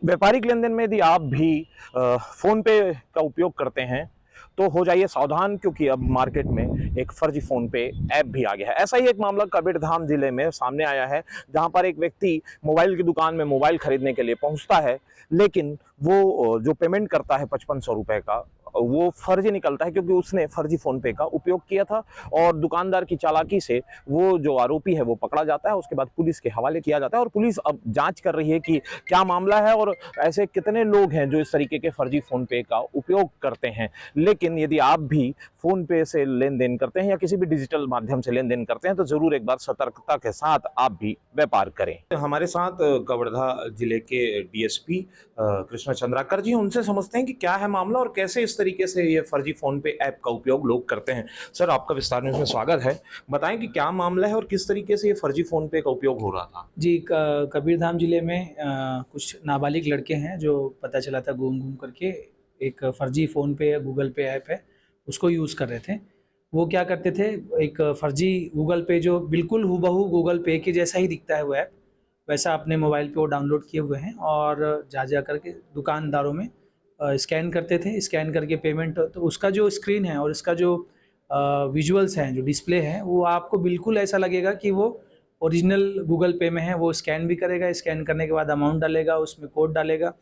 व्यापारिक लेन-देन में यदि आप भी फ़ोन पे का उपयोग करते हैं, तो हो जाइए सावधान क्योंकि अब मार्केट में एक फर्जी फ़ोन पे ऐप भी आ गया है। ऐसा ही एक मामला कबीरधाम जिले में सामने आया है, जहाँ पर एक व्यक्ति मोबाइल की दुकान में मोबाइल खरीदने के लिए पहुँचता है, लेकिन वो जो पेमेंट करता है ₹5500 का, वो फर्जी निकलता है क्योंकि उसने फर्जी फ़ोन पे का उपयोग किया था और दुकानदार की चालाकी से वो जो आरोपी है वो पकड़ा जाता है। उसके बाद पुलिस के हवाले किया जाता है और पुलिस अब जाँच कर रही है कि क्या मामला है और ऐसे कितने लोग हैं जो इस तरीके के फर्जी फ़ोन पे का उपयोग करते हैं। लेकिन यदि आप भी फ़ोन पे से लेन-देन करते हैं या किसी भी डिजिटल माध्यम से लेन-देन करते हैं, तो ज़रूर एक बार सतर्कता के साथ आप भी व्यापार करें। हमारे साथ कवर्धा जिले के डीएसपी कृष्णा चंद्राकर जी हैं, उनसे समझते हैं कि क्या है मामला और कैसे इस तरीके से ये फर्जी फ़ोन पे ऐप का उपयोग लोग करते हैं। सर, आपका विस्तार में इसमें स्वागत है। बताएँ कि क्या मामला है और किस तरीके से ये फर्जी फ़ोन पे का उपयोग हो रहा था? जी, कबीरधाम ज़िले में कुछ नाबालिग लड़के हैं जो पता चला था घूम-घूम करके एक फ़र्ज़ी फ़ोनपे या गूगल पे ऐप है, उसको यूज़ कर रहे थे। वो क्या करते थे, एक फ़र्ज़ी गूगल पे जो बिल्कुल हूबहू गूगल पे के जैसा ही दिखता है वो ऐप, वैसा अपने मोबाइल पे वो डाउनलोड किए हुए हैं और जा कर के दुकानदारों में स्कैन करते थे। स्कैन करके पेमेंट तो उसका जो स्क्रीन है और इसका जो विजुअल्स हैं, जो डिस्प्ले है, वो आपको बिल्कुल ऐसा लगेगा कि वो ओरिजिनल गूगल पे में है। वो स्कैन भी करेगा, स्कैन करने के बाद अमाउंट डालेगा, उसमें कोड डालेगा,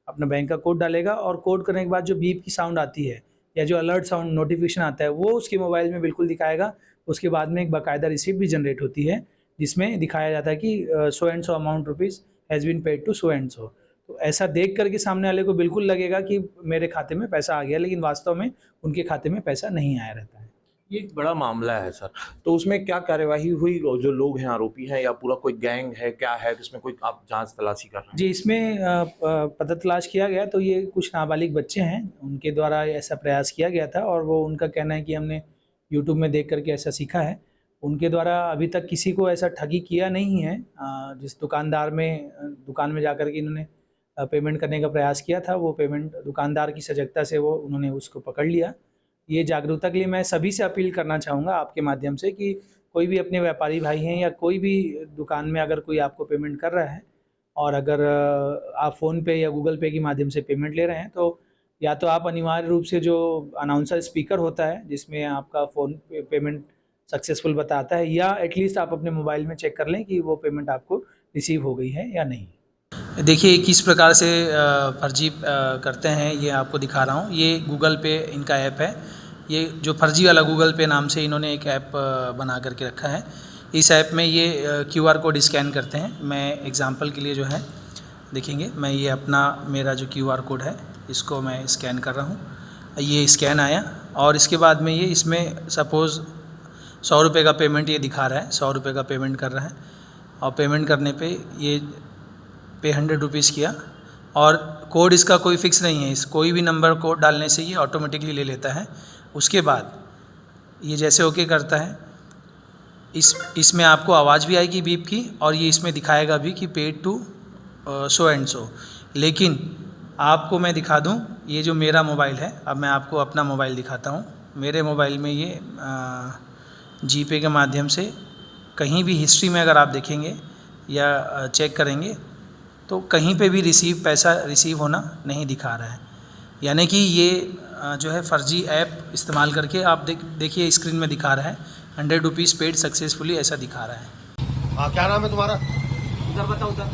अपना बैंक का कोड डालेगा और कोड करने के बाद जो बीप की साउंड आती है या जो अलर्ट साउंड नोटिफ़िकेशन आता है, वो उसके मोबाइल में बिल्कुल दिखाएगा। उसके बाद में एक बाकायदा रिसिप्ट भी जनरेट होती है, जिसमें दिखाया जाता है कि so and so amount rupees has been paid to so and so. तो ऐसा देख कर के सामने वाले को बिल्कुल लगेगा कि मेरे खाते में पैसा आ गया, लेकिन वास्तव में उनके खाते में पैसा नहीं आया रहता है। ये एक बड़ा मामला है सर। तो उसमें क्या कार्यवाही हुई और जो लोग हैं आरोपी हैं या पूरा कोई गैंग है, क्या है? इसमें कोई आप जाँच तलाशी कर रहे हैं? जी, इसमें पता तलाश किया गया तो ये कुछ नाबालिग बच्चे हैं, उनके द्वारा ऐसा प्रयास किया गया था और वो उनका कहना है कि हमने यूट्यूब में देख कर के ऐसा सीखा है। उनके द्वारा अभी तक किसी को ऐसा ठगी किया नहीं है। जिस दुकानदार में दुकान में जाकर के इन्होंने पेमेंट करने का प्रयास किया था, वो पेमेंट दुकानदार की सजगता से वो उन्होंने उसको पकड़ लिया। ये जागरूकता के लिए मैं सभी से अपील करना चाहूँगा आपके माध्यम से कि कोई भी अपने व्यापारी भाई हैं या कोई भी दुकान में अगर कोई आपको पेमेंट कर रहा है और अगर आप फ़ोनपे या गूगल पे के माध्यम से पेमेंट ले रहे हैं, तो या तो आप अनिवार्य रूप से जो अनाउंसर स्पीकर होता है, जिसमें आपका फ़ोन पे पेमेंट सक्सेसफुल बताता है, या एटलीस्ट आप अपने मोबाइल में चेक कर लें कि वो पेमेंट आपको रिसीव हो गई है या नहीं। देखिए, किस प्रकार से फर्जी करते हैं ये आपको दिखा रहा हूँ। ये गूगल पे इनका ऐप है। ये जो फर्जी वाला गूगल पे नाम से इन्होंने एक ऐप बना करके रखा है। इस ऐप में ये क्यूआर कोड स्कैन करते हैं। मैं एग्ज़ाम्पल के लिए जो है देखेंगे, मैं ये अपना मेरा जो क्यूआर कोड है इसको मैं स्कैन कर रहा हूँ। ये स्कैन आया और इसके बाद में ये इसमें सपोज़ ₹100 का पेमेंट ये दिखा रहा है, ₹100 का पेमेंट कर रहा है और पेमेंट करने पे ये पे ₹100 किया और कोड इसका कोई फ़िक्स नहीं है। इस कोई भी नंबर कोड डालने से ये ऑटोमेटिकली ले लेता है। उसके बाद ये जैसे ओके करता है, इसमें आपको आवाज़ भी आएगी बीप की और ये इसमें दिखाएगा भी कि paid to so and so. लेकिन आपको मैं दिखा दूं, ये जो मेरा मोबाइल है, अब मैं आपको अपना मोबाइल दिखाता हूं। मेरे मोबाइल में ये जीपे के माध्यम से कहीं भी हिस्ट्री में अगर आप देखेंगे या चेक करेंगे तो कहीं पे भी पैसा रिसीव होना नहीं दिखा रहा है। यानी कि ये जो है फर्जी ऐप इस्तेमाल करके आप देखिए स्क्रीन में दिखा रहा है ₹100 पेड सक्सेसफुली, ऐसा दिखा रहा है। हाँ, क्या नाम है तुम्हारा? उधर बताओ, उधर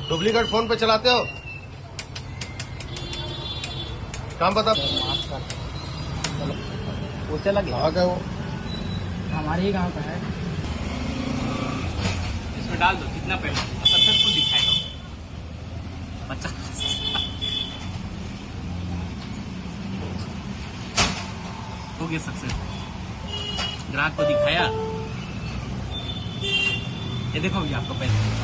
डुप्लीकेट फोन पे चलाते हो? काम बता। वो चला गया। कहाँ गए वो? हमारे ही गांव का है। इसमें डाल दो कितना पैसा सक्सेसफुल दिखाएगा बच्चा। हो गया सक्सेसफुल, ग्राहक को दिखाया, ये देखो ये आपका पैसा।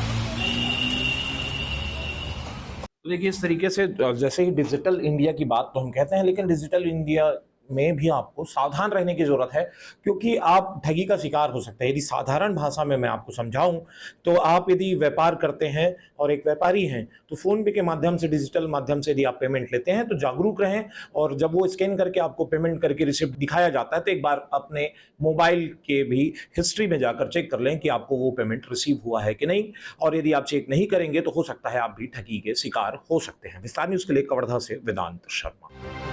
तो देखिए इस तरीके से जैसे ही डिजिटल इंडिया की बात तो हम कहते हैं, लेकिन डिजिटल इंडिया में भी आपको सावधान रहने की जरूरत है, क्योंकि आप ठगी का शिकार हो सकते हैं। यदि साधारण भाषा में मैं आपको समझाऊं तो आप यदि व्यापार करते हैं और एक व्यापारी हैं तो फोन पे के माध्यम से, डिजिटल माध्यम से यदि आप पेमेंट लेते हैं तो जागरूक रहें, और जब वो स्कैन करके आपको पेमेंट करके रिसिप्ट दिखाया जाता है तो एक बार अपने मोबाइल के भी हिस्ट्री में जाकर चेक कर लें कि आपको वो पेमेंट रिसीव हुआ है कि नहीं। और यदि आप चेक नहीं करेंगे तो हो सकता है आप भी ठगी के शिकार हो सकते हैं। विस्तार न्यूज के लिए कवर्धा से वेदांत शर्मा।